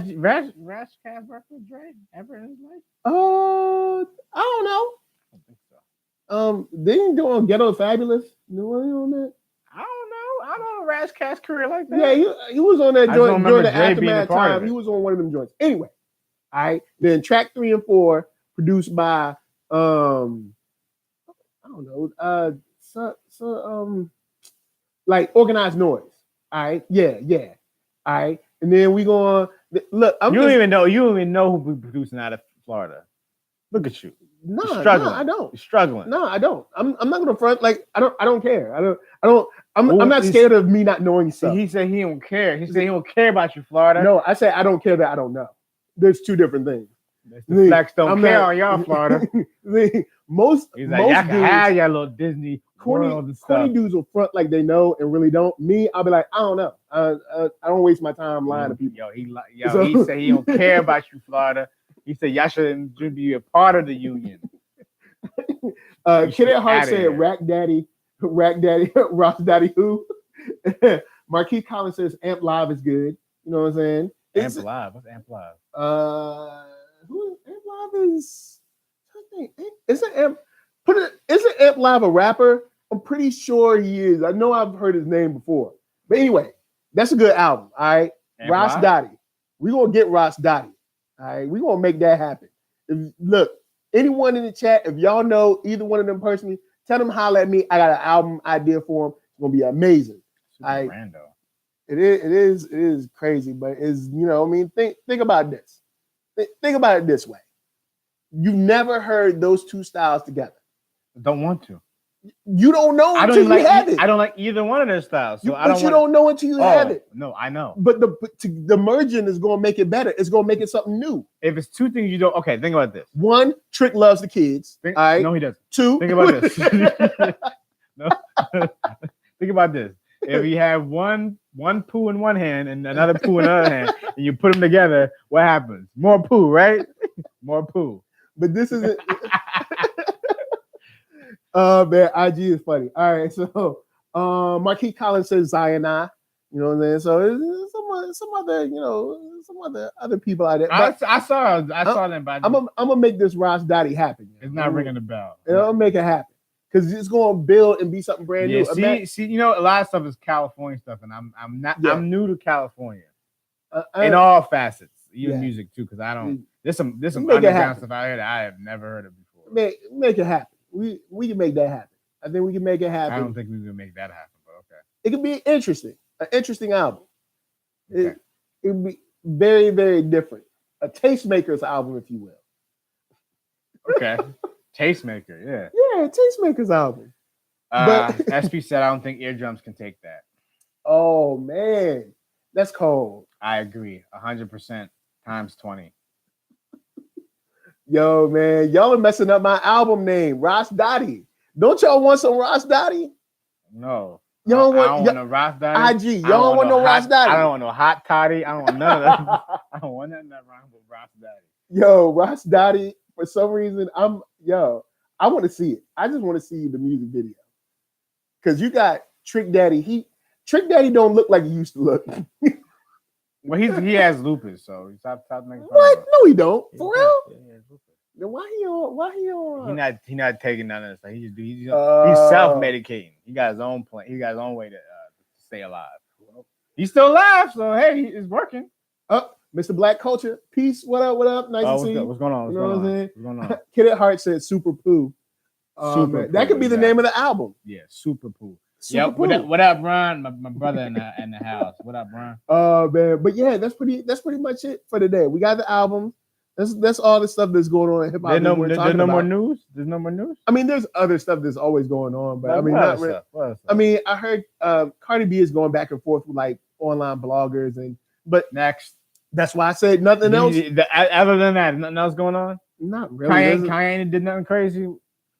Cast worked with Dre ever in his life? I don't know. I don't think so. They didn't go on Ghetto Fabulous. No one on that. I don't know. I don't know Rash Cast career like that. Yeah, he was on that joint during the Dre aftermath time. He was on one of them joints. Anyway, all right. Then track 3 and 4 produced by I don't know. Like Organized Noise. All right. Yeah. All right. And then we going look. You don't even know who we producing out of Florida. Look at you. No, I don't. You're struggling. No, I don't. I'm not gonna front. Like I don't care. I'm not scared of me not knowing stuff. He said he don't care. He said he don't care about you, Florida. No, I say I don't care that I don't know. There's two different things. The blacks don't care on y'all, Florida. Most He's like, y'all can have y'all little Disney world and stuff. Corny dudes will front like they know and really don't. Me, I'll be like, I don't know. I don't waste my time lying to people. He said he don't care about you, Florida. He said y'all shouldn't be a part of the union. Kid at Heart said, Rack Daddy, Ross Daddy who? Marquis Collins says Amp Live is good. You know what I'm saying? Amp Live. What's Amp Live? Who Amp Live is? I think isn't Amp Live a rapper? I'm pretty sure he is. I know I've heard his name before. But anyway, that's a good album. All right. Ross Dottie. We're gonna get Ross Dottie. All right, we're gonna make that happen. Look, anyone in the chat, if y'all know either one of them personally, tell them holler at me. I got an album idea for them. It's gonna be amazing. All right. It is crazy, but it's, you know, I mean, think about this. Think about it this way. You've never heard those two styles together. Don't want to. You don't know until you have it. I don't like either one of their styles. So you don't know until you have it. No, I know. But the merging is going to make it better. It's going to make it something new. If it's two things you don't, okay, think about this. 1, Trick loves the kids. All right. No, he doesn't. 2, think about this. No, think about this. If you have one poo in one hand and another poo in the other hand, and you put them together, what happens? More poo, right? More poo. But this isn't. Man, IG is funny. All right, so Marquis Collins says Zionai. You know what I'm saying? So it's some other people out there. I saw them, but I'm gonna make this Ross Dottie happen. It's not ringing the bell. I'll make it happen because it's gonna build and be something brand new. See, you know, a lot of stuff is California stuff, and I'm not. Yeah. I'm new to California in all facets, even music too. Because I don't. There's some underground stuff out here that I have never heard of before. Make it happen. We can make that happen. I think we can make it happen. I don't think we can make that happen, but okay. It could be an interesting album. Okay. It would be very, very different. A Tastemaker's album, if you will. Okay. Tastemaker, yeah. Yeah, Tastemaker's album. SP said, I don't think eardrums can take that. Oh, man. That's cold. I agree. 100% times 20. Yo, man, y'all are messing up my album name, Ross Dottie. Don't y'all want some Ross Dottie? No. Y'all want no Ross Dottie. IG. Y'all don't want no Ross Dottie. I don't want no hot toddy. I don't want none of that. I don't want nothing that rhymes with Ross Dottie. Yo, Ross Dottie, for some reason, I want to see it. I just want to see the music video. Because you got Trick Daddy. Trick Daddy don't look like he used to look. Well, he has lupus, so he stop making fun. What? No, he don't. For real? Yeah, he has lupus. Then why he on? He not taking none of this. He's self-medicating. He got his own plan. He got his own way to stay alive. He's still alive, so hey, it's working. Mr. Black Culture, peace. What up? What up? Nice to see you. What's going on? You know what I'm saying? What's going on? Kid at Heart said Super Poo. Super that could be the name of the album. Yeah, Super Poo. Super Poo. What up, Ron? My brother in the house. What up, Ron? Man, but yeah, that's pretty much it for today. We got the album. That's all the stuff that's going on in hip hop. There's no more news. There's no more news. I mean, there's other stuff that's always going on, but I mean, not really. I mean, I heard Cardi B is going back and forth with like online bloggers, but next. That's why I said nothing else. Other than that, nothing else going on. Not really. Kanye did nothing crazy.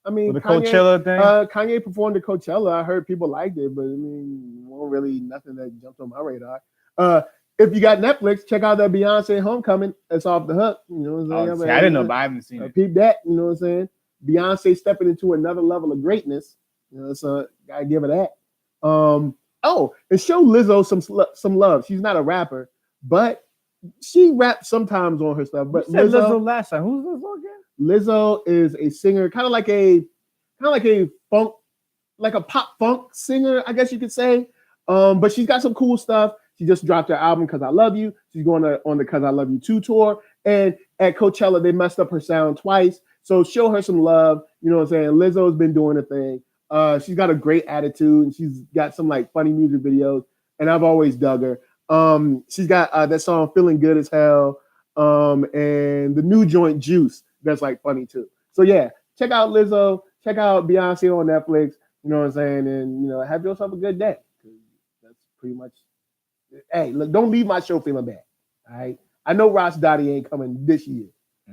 I mean, with the Coachella thing. Kanye performed at Coachella. I heard people liked it, but I mean, wasn't really nothing that jumped on my radar. If you got Netflix, check out that Beyonce Homecoming. It's off the hook. You know what I'm saying? I didn't know, but I haven't seen it. Peep that. You know what I'm saying? Beyonce stepping into another level of greatness. You know, so gotta give her that. And show Lizzo some love. She's not a rapper, but she raps sometimes on her stuff. But Lizzo last time. Who's Lizzo again? Lizzo is a singer, kind of like a funk, like a pop funk singer, I guess you could say. But she's got some cool stuff. She just dropped her album "Cause I Love You." She's going on the "Cause I Love You 2" tour. And at Coachella, they messed up her sound twice. So show her some love. You know what I'm saying? Lizzo's been doing a thing. She's got a great attitude, and she's got some like funny music videos. And I've always dug her. She's got that song "Feeling Good as Hell," and the new joint "Juice." That's like funny too. So yeah, check out Lizzo. Check out Beyonce on Netflix. You know what I'm saying? And have yourself a good day. That's pretty much. Hey, look, don't leave my show feeling bad. All right. I know Ross Dottie ain't coming this year,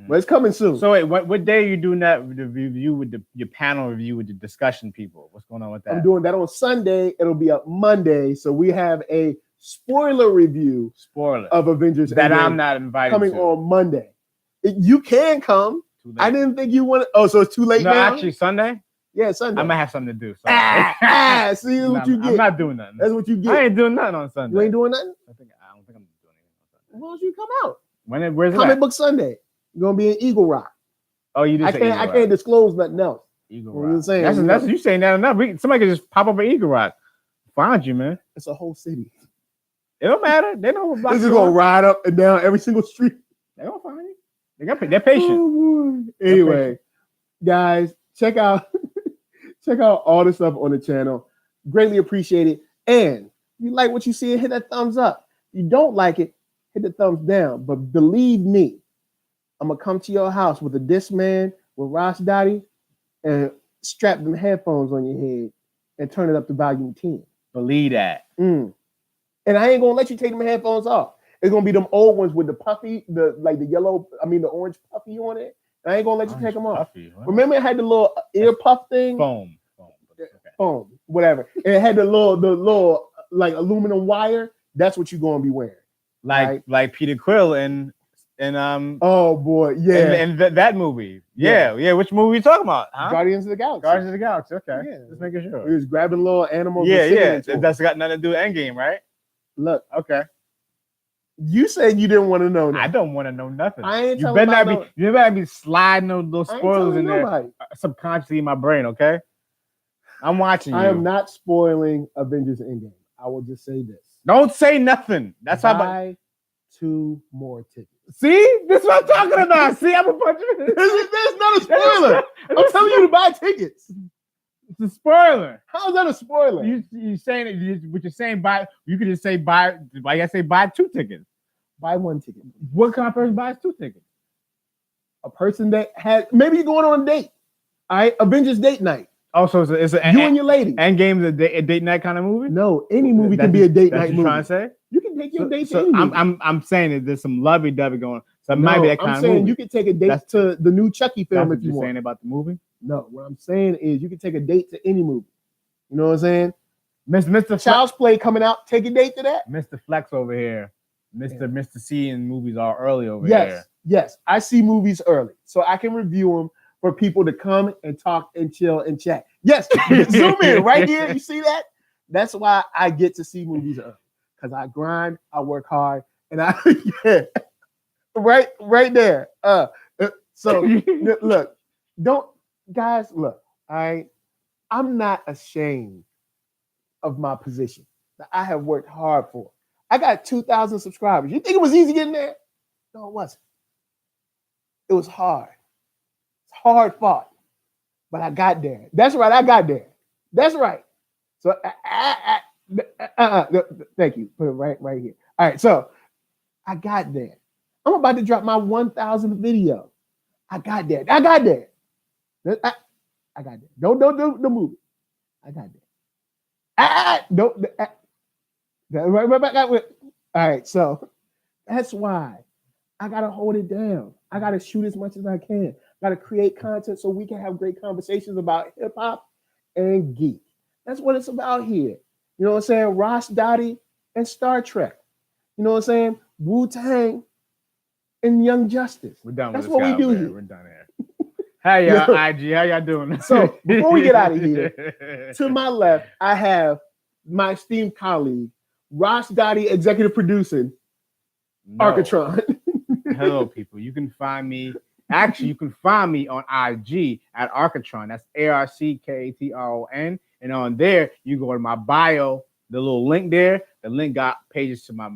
but it's coming soon. So wait, what day are you doing that review with your panel review with the discussion people? What's going on with that? I'm doing that on Sunday. It'll be up Monday. So we have a spoiler review of Avengers that I'm not invited coming to. On Monday. You can come. I didn't think you wanted. Oh, so it's too late now? Actually, Sunday? Yeah, Sunday. I might have something to do. See what you get. I'm not doing nothing. That's what you get. I ain't doing nothing on Sunday. You ain't doing nothing? I don't think I'm doing anything on Sunday. Why don't you come out? Where's it Comic Book Sunday. You're gonna be in Eagle Rock. Oh, you did. I can't disclose nothing else. Eagle Rock. That's you saying that enough. Somebody could just pop up at Eagle Rock. Find you, man. It's a whole city. It don't matter. They know what block. They're just gonna ride up and down every single street. They don't find you. They're patient. Oh, anyway, guys, check out all the stuff on the channel. Greatly appreciate it. And if you like what you see, hit that thumbs up. If you don't like it, hit the thumbs down. But believe me, I'm gonna come to your house with a Discman with Ross Dottie and strap them headphones on your head and turn it up to volume 10. Believe that. And I ain't gonna let you take them headphones off. It's gonna be them old ones with the puffy, the orange puffy on it. And I ain't gonna let you take them off. Remember, it had the little ear puff thing, foam, whatever. And it had the little like aluminum wire. That's what you're gonna be wearing, like Peter Quill and oh boy, yeah, and that movie, yeah. Which movie are you talking about? Huh? Guardians of the Galaxy. Okay, yeah. Just making sure. He was grabbing little animals. Yeah. That's got nothing to do with Endgame, right? Look, okay. You said you didn't want to know. I don't want to know nothing. I ain't you telling better not be sliding those little spoilers in there subconsciously in my brain. Okay, I'm watching you. I am not spoiling Avengers Endgame. I will just say this. Don't say nothing. That's how. Buy 2 more tickets. See, this is what I'm talking about. See, I'm a bunch of. That's not a spoiler. I'm telling you to buy tickets. It's a spoiler. How is that a spoiler? You saying it? What you're saying? Buy. You could just say buy. Why you gotta say buy 2 tickets? Buy 1 ticket. What kind of person buys 2 tickets? A person that has maybe you're going on a date. All right, Avengers date night. Oh, so it's a you and your lady. Endgame is a date night kind of movie. No, any movie can be a date night movie. Trying to say you can take your date to any movie. I'm saying that there's some lovey-dovey going on. So it might be that kind of movie. I'm saying you can take a date to the new Chucky film if you want. Saying about the movie? No, what I'm saying is you can take a date to any movie. You know what I'm saying? Mr. Child's Play coming out. Take a date to that. Mr. Flex over here. Mr. C in movies all early over here. Yes. I see movies early, so I can review them for people to come and talk and chill and chat. Yes, zoom in right here. You see that? That's why I get to see movies early because I grind, I work hard, and I right there. So look, look. I'm not ashamed of my position that I have worked hard for. I got 2,000 subscribers. You think it was easy getting there? No, it wasn't. It was hard. It's hard fought, but I got there. That's right. I got there. That's right. So, thank you. Put it right here. All right. So I got there. I'm about to drop my 1,000th video. I got there. I got there. I got there. Don't move it. I got there. Don't. All right. So that's why I gotta hold it down. I gotta shoot as much as I can. Gotta create content so we can have great conversations about hip hop and geek. That's what it's about here. You know what I'm saying? Ross Dottie and Star Trek. You know what I'm saying? Wu-Tang and Young Justice. We're done. That's with what we do here. We're done here. Hey, y'all, IG, how y'all doing? So before we get out of here, to my left, I have my esteemed colleague, Ross Dottie, executive producing Arckatron. Hello, people. You can find me. Actually, you can find me on IG at Arckatron. That's ARCKATRON. And on there, you go to my bio, the little link there. The link got pages to my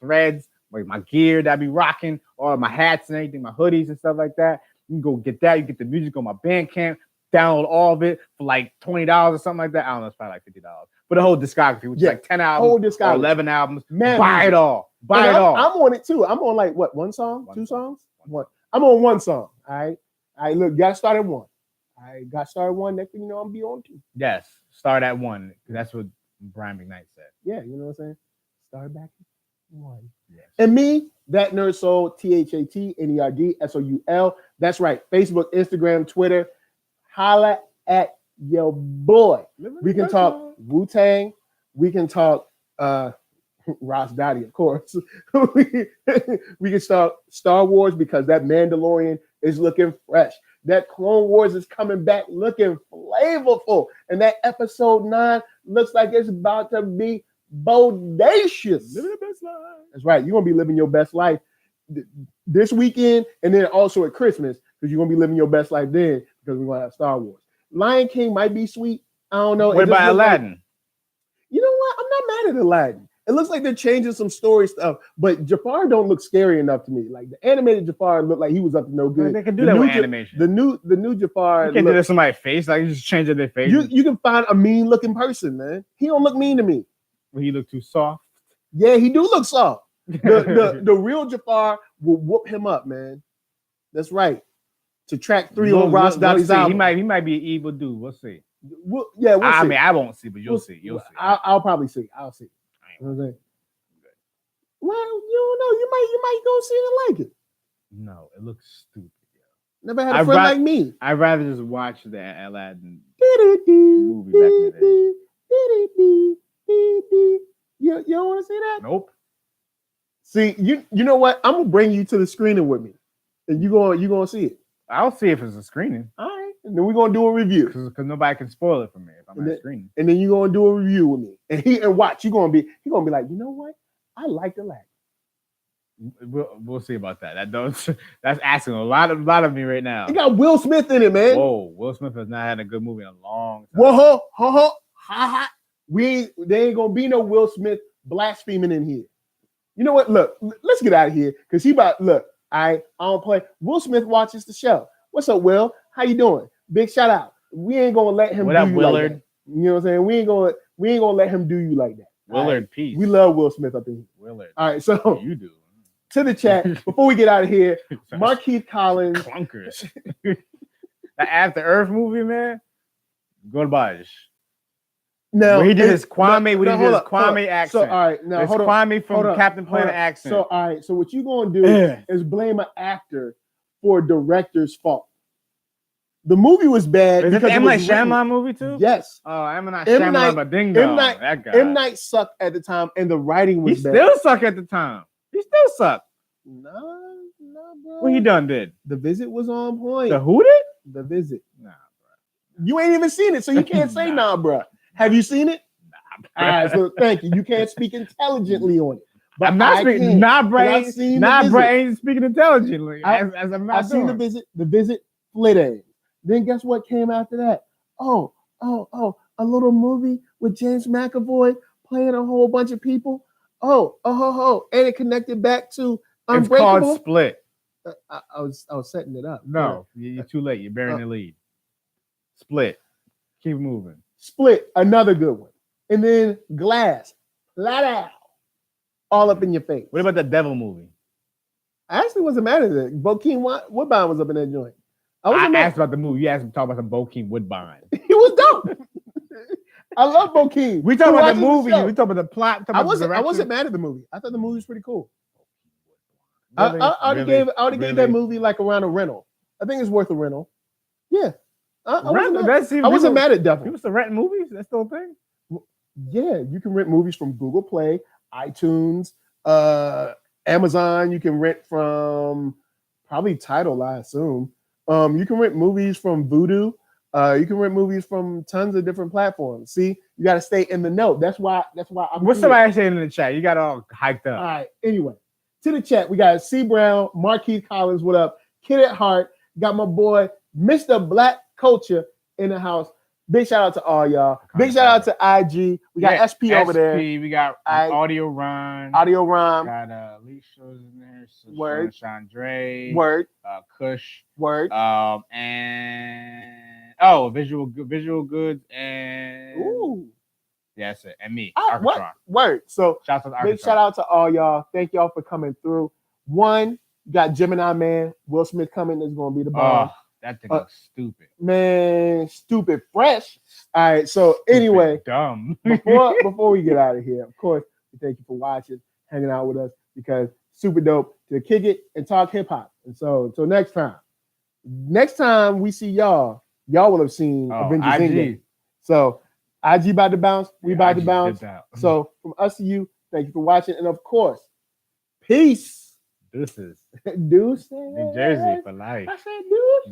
threads, my gear that I be rocking, all my hats and everything, my hoodies and stuff like that. You can go get that. You get the music on my Bandcamp. Download all of it for like $20 or something like that. I don't know, it's probably like $50. But the whole discography, which is like 10 albums or 11 albums. Man, buy it all. Buy it all. I'm on it too. I'm on like what? One song? Two songs? One. I'm on one song. All right. Look, got started one. I got started one. Next thing you know, I'm be on two. Yes. Start at one. That's what Brian McKnight said. Yeah, you know what I'm saying? Start back at one. Yes. And me, ThatNERDSoul, ThatNERDSoul. That's right. Facebook, Instagram, Twitter. Holla at your boy. We can talk Wu-Tang. We can talk Ross Dottie, of course. We can start Star Wars because that Mandalorian is looking fresh. That Clone Wars is coming back looking flavorful. And that episode 9 looks like it's about to be bodacious. Living the best life. That's right. You're going to be living your best life this weekend and then also at Christmas because you're going to be living your best life then because we're going to have Star Wars. Lion King might be sweet. I don't know. What about Aladdin? Like, you know what? I'm not mad at Aladdin. It looks like they're changing some story stuff, but Jafar don't look scary enough to me. Like the animated Jafar looked like he was up to no good. They can do that with animation. The new Jafar. You can't do that to somebody's face. Like you just changing their face. You can find a mean looking person, man. He don't look mean to me. Well, he look too soft. Yeah, he do look soft. The real Jafar will whoop him up, man. That's right. To track 3 on Ross Dottie's album. He might be an evil dude. We'll see. We'll see. I mean, I won't see, but you'll see. You'll see. I'll probably see. I'll see. You know what I'm saying? Well, you don't know. You might go see it and like it. No, it looks stupid. Never had a friend like me. I'd rather just watch the Aladdin movie back in the day. You don't want to see that? Nope. See, you know what? I'm gonna bring you to the screening with me, and you gonna see it. I'll see if it's a screening. All right, and then we're gonna do a review because nobody can spoil it for me if I'm at screening. And then you're gonna do a review with me, and watch. He gonna be like, you know what? I like the Aladdin. We'll see about that. That's asking a lot of me right now. It got Will Smith in it, man. Whoa, Will Smith has not had a good movie in a long time. Whoa, ha ha. There ain't gonna be no Will Smith blaspheming in here. You know what? Look, let's get out of here because I don't play. Will Smith watches the show. What's up, Will? How you doing? Big shout out. We ain't gonna let him. What up, Willard? Like that. You know what I'm saying? We ain't gonna let him do you like that. Willard, right? Peace. We love Will Smith up in here. Willard. All right, so you do. To the chat before we get out of here. Markeith Collins. Clunkers. That After Earth movie, man. Garbage. Now he did his Kwame accent. So all right, now hold on. Kwame from Captain Planet accent. So all right, so what you gonna do is blame an actor for a director's fault. The movie was bad. Is it the M. Night Shyamalan movie too? Yes. Oh, M. Night Shyamalan, but ding dong. That guy. M. Night sucked at the time, and the writing was bad. He still sucked at the time. He still sucked. No, bro. What he done did? The Visit was on point. The who did? The Visit. Nah, bro. You ain't even seen it, so you can't say nah, bro. Have you seen it? Nah, bro. All right, so thank you. You can't speak intelligently on it. But I'm not speaking. Brain speaking intelligently. I've seen The Visit. The Visit split A. Then guess what came after that? Oh, a little movie with James McAvoy playing a whole bunch of people. And it connected back to It's called Split. I was setting it up. No, you're too late. You're bearing the lead. Split. Keep moving. Split, another good one. And then Glass, flat out, all up in your face. What about the Devil movie? I actually wasn't mad at it. Bokeem Woodbine was up in that joint. I asked about the movie. You asked me to talk about some Bokeem Woodbine. He was dope. I love Bokeem. We talk about the movie. We talk about the plot. I wasn't mad at the movie. I thought the movie was pretty cool. Really? I already gave that movie like around a rental. I think it's worth a rental. Yeah. I wasn't mad at Devil. You used to rent movies? That's still a thing? Yeah, you can rent movies from Google Play, iTunes, Amazon. You can rent from probably Tidal, I assume. You can rent movies from Vudu. You can rent movies from tons of different platforms. See, you got to stay in the know. That's why I'm What's somebody saying in the chat? You got all hyped up. All right. Anyway, to the chat, we got C. Brown, Marquise Collins, what up? Kid at Heart, got my boy, Mr. Black Culture in the house. Big shout out to all y'all. Big shout out to IG. We got SP over there. We got Audio Rhyme. Got Alicia's in there. Word. Chandre. Word. Kush. Word. And Visual Goods and yeah, that's it. And me. Arckatron. Word. So big shout out to all y'all. Thank y'all for coming through. One, you got Gemini Man. Will Smith coming is gonna be the bomb. That thing looks stupid. Man, stupid fresh. All right. So anyway, dumb. before we get out of here, of course, we thank you for watching, hanging out with us, because super dope to kick it and talk hip hop. And so until next time we see y'all will have seen Avengers Endgame. So IG about to bounce, we about to bounce. So from us to you, thank you for watching, and of course, peace. Deuces. Deuces. New Jersey for life. I said deuce.